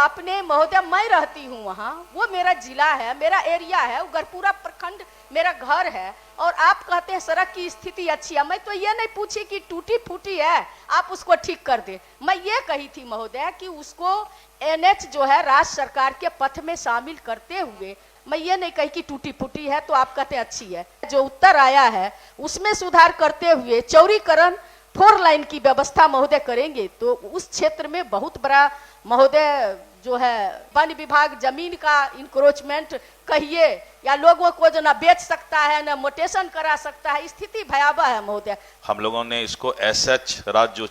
आपने महोदय, मैं रहती हूँ वहाँ, वो मेरा जिला है, मेरा एरिया है, गढ़पुरा प्रखंड मेरा घर है, और आप कहते हैं सड़क की स्थिति अच्छी है। मैं तो ये नहीं पूछी कि टूटी फूटी है, आप उसको ठीक कर दे। मैं ये कही थी महोदय कि उसको एनएच जो है राज्य सरकार के पथ में शामिल करते हुए, मैं ये नहीं कही कि टूटी फूटी है तो आप कहते अच्छी है। जो उत्तर आया है उसमें सुधार करते हुए चौड़ीकरण 4 लाइन की व्यवस्था महोदय करेंगे तो उस क्षेत्र में बहुत बड़ा महोदय जो है वन विभाग जमीन का इंक्रोचमेंट कहिए या लोगों को जो ना बेच सकता है ना मोटेशन करा सकता है, स्थिति भयावह है महोदय। हम लोगों ने इसको एसएच राज्य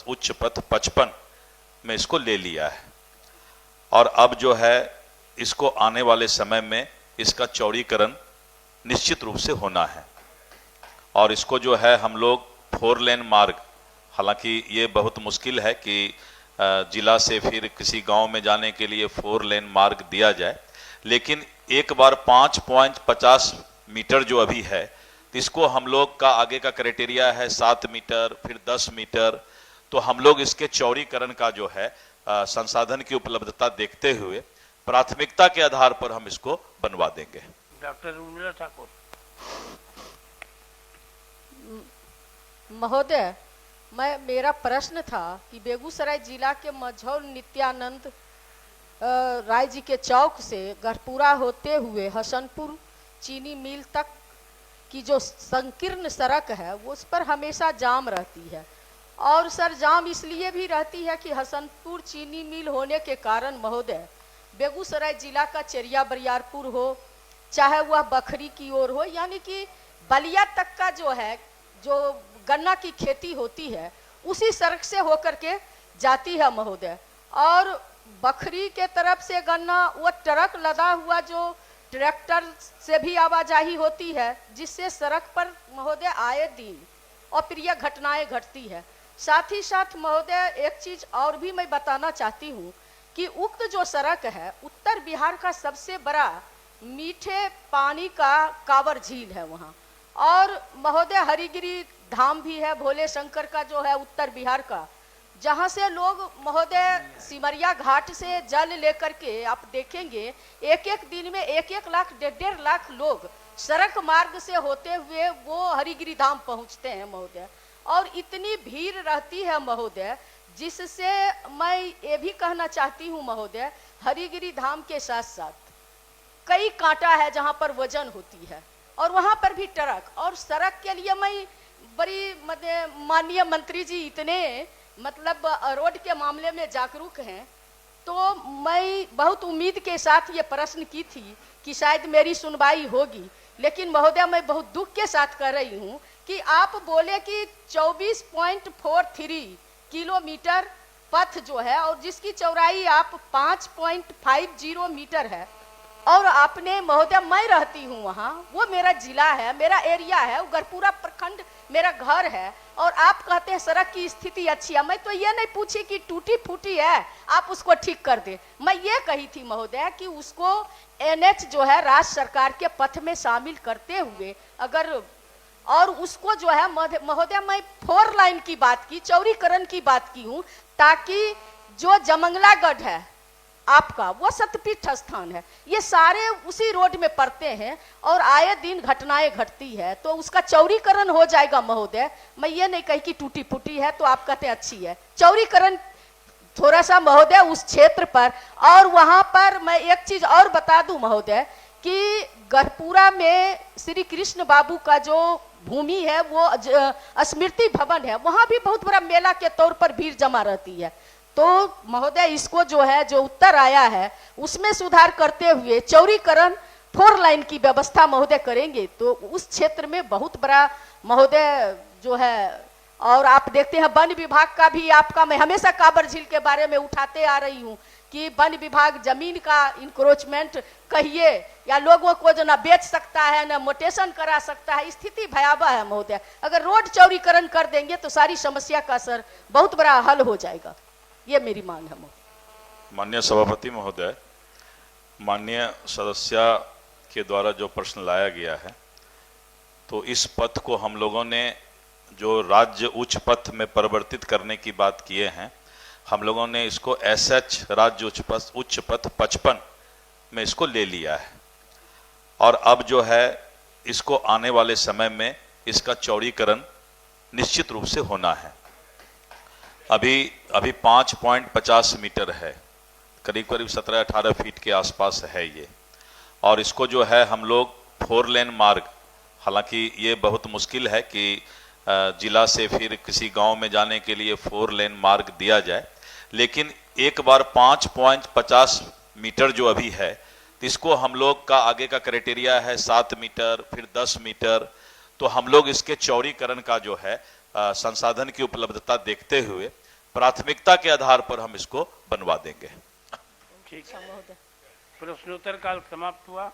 उच्च पथ 55 में इसको ले लिया है और अब जो है इसको आने वाले समय में इसका चौड़ीकरण निश्चित रूप से होना है और इसको जो है हम लोग 4 लेन मार्ग, हालांकि ये बहुत मुश्किल है कि जिला से फिर किसी गांव में जाने के लिए 4 लेन मार्ग दिया जाए, लेकिन एक बार 5.50 मीटर जो अभी है तो इसको हम लोग का आगे का क्राइटेरिया है 7 मीटर फिर 10 मीटर, तो हम लोग इसके चौड़ीकरण का जो है संसाधन की उपलब्धता देखते हुए प्राथमिकता के आधार पर हम इसको बनवा देंगे। डॉक्टर उर्मिला ठाकुर। महोदय, मेरा प्रश्न था कि बेगूसराय जिला के मझौल नित्यानंद राय जी के चौक से गढ़पुरा होते हुए हसनपुर चीनी मिल तक की जो संकीर्ण सड़क है वो उस पर हमेशा जाम रहती है और सर जाम इसलिए भी रहती है कि हसनपुर चीनी मिल होने के कारण महोदय बेगूसराय जिला का चेरिया बरियारपुर हो चाहे वह बखरी की ओर हो, यानी कि बलिया तक का जो है जो गन्ना की खेती होती है उसी सड़क से होकर के जाती है महोदय। और बखरी के तरफ से गन्ना वो ट्रक लदा हुआ जो ट्रैक्टर से भी आवाजाही होती है जिससे सड़क पर महोदय आए दिन अप्रिय घटनाएं घटती है। साथ ही साथ महोदय एक चीज और भी मैं बताना चाहती हूँ कि उक्त जो सड़क है उत्तर बिहार का सबसे बड़ा मीठे पानी का कांवर झील है वहाँ, और महोदय हरिगिरी धाम भी है भोले शंकर का जो है उत्तर बिहार का, जहाँ से लोग महोदय सिमरिया घाट से जल लेकर के आप देखेंगे एक एक दिन में 1-1 लाख 1.5 लाख लोग सड़क मार्ग से होते हुए वो हरिगिरी धाम पहुँचते हैं महोदय। और इतनी भीड़ रहती है महोदय जिससे मैं ये भी कहना चाहती हूँ महोदय हरिगिरी धाम के साथ साथ कई कांटा है जहाँ पर वजन होती है और वहाँ पर भी ट्रक, और सड़क के लिए मैं बड़ी माननीय मंत्री जी इतने मतलब रोड के मामले में जागरूक हैं, तो मैं बहुत उम्मीद के साथ ये प्रश्न की थी कि शायद मेरी सुनवाई होगी, लेकिन महोदय मैं बहुत दुख के साथ कह रही हूँ कि आप बोले कि 24.43 किलोमीटर पथ जो है और जिसकी चौड़ाई आप 5.50 मीटर है, और आपने महोदय मैं रहती हूँ वहाँ, वो मेरा जिला है, मेरा एरिया है, गढ़पुरा प्रखंड मेरा घर है, और आप कहते हैं सड़क की स्थिति अच्छी है। मैं तो ये नहीं पूछी कि टूटी फूटी है, आप उसको ठीक कर दे। मैं ये कही थी महोदय कि उसको एनएच जो है राज्य सरकार के पथ में शामिल करते हुए अगर, और उसको जो है महोदय मैं 4 लाइन की बात की, चौड़ीकरण की बात की हूँ, ताकि जो जमंगलागढ़ है आपका वो सतपीठ स्थान है, ये सारे उसी रोड में पड़ते हैं और आए दिन घटनाएं घटती है, तो उसका चौड़ीकरण हो जाएगा महोदय। मैं ये नहीं कही कि टूटी फूटी है तो आप कहते अच्छी है, चौड़ीकरण थोड़ा सा महोदय उस क्षेत्र पर। और वहां पर मैं एक चीज और बता दूं महोदय कि गढ़पुरा में श्री कृष्ण बाबू का जो भूमि है वो स्मृति भवन है, वहां भी बहुत बड़ा मेला के तौर पर भीड़ जमा रहती है। तो महोदय इसको जो है जो उत्तर आया है उसमें सुधार करते हुए चौड़ीकरण 4 लाइन की व्यवस्था महोदय करेंगे तो उस क्षेत्र में बहुत बड़ा महोदय जो है। और आप देखते हैं वन विभाग का भी आपका, मैं हमेशा कांवर झील के बारे में उठाते आ रही हूँ कि वन विभाग जमीन का इंक्रोचमेंट कहिए या लोगों को जो ना बेच सकता है ना मोटेशन करा सकता है, स्थिति भयावह है महोदय। अगर रोड चौड़ीकरण कर देंगे तो सारी समस्या का सर बहुत बड़ा हल हो जाएगा, ये मेरी मांग है। माननीय सभापति महोदय, माननीय सदस्य के द्वारा जो प्रश्न लाया गया है तो इस पथ को हम लोगों ने जो राज्य उच्च पथ में परिवर्तित करने की बात किए हैं, हम लोगों ने इसको एसएच राज्य उच्च पथ 55 में इसको ले लिया है और अब जो है इसको आने वाले समय में इसका चौड़ीकरण निश्चित रूप से होना है। अभी 5.50 मीटर है, करीब करीब 17-18 फीट के आसपास है ये, और इसको जो है हम लोग 4 लेन मार्ग, हालांकि ये बहुत मुश्किल है कि जिला से फिर किसी गांव में जाने के लिए 4 लेन मार्ग दिया जाए, लेकिन एक बार 5.50 मीटर जो अभी है, तो इसको हम लोग का आगे का क्राइटेरिया है 7 मीटर, फिर 10 मीटर, तो हम लोग इसके चौड़ीकरण का जो है संसाधन की उपलब्धता देखते हुए प्राथमिकता के आधार पर हम इसको बनवा देंगे। ठीक है, प्रश्नोत्तर काल समाप्त हुआ।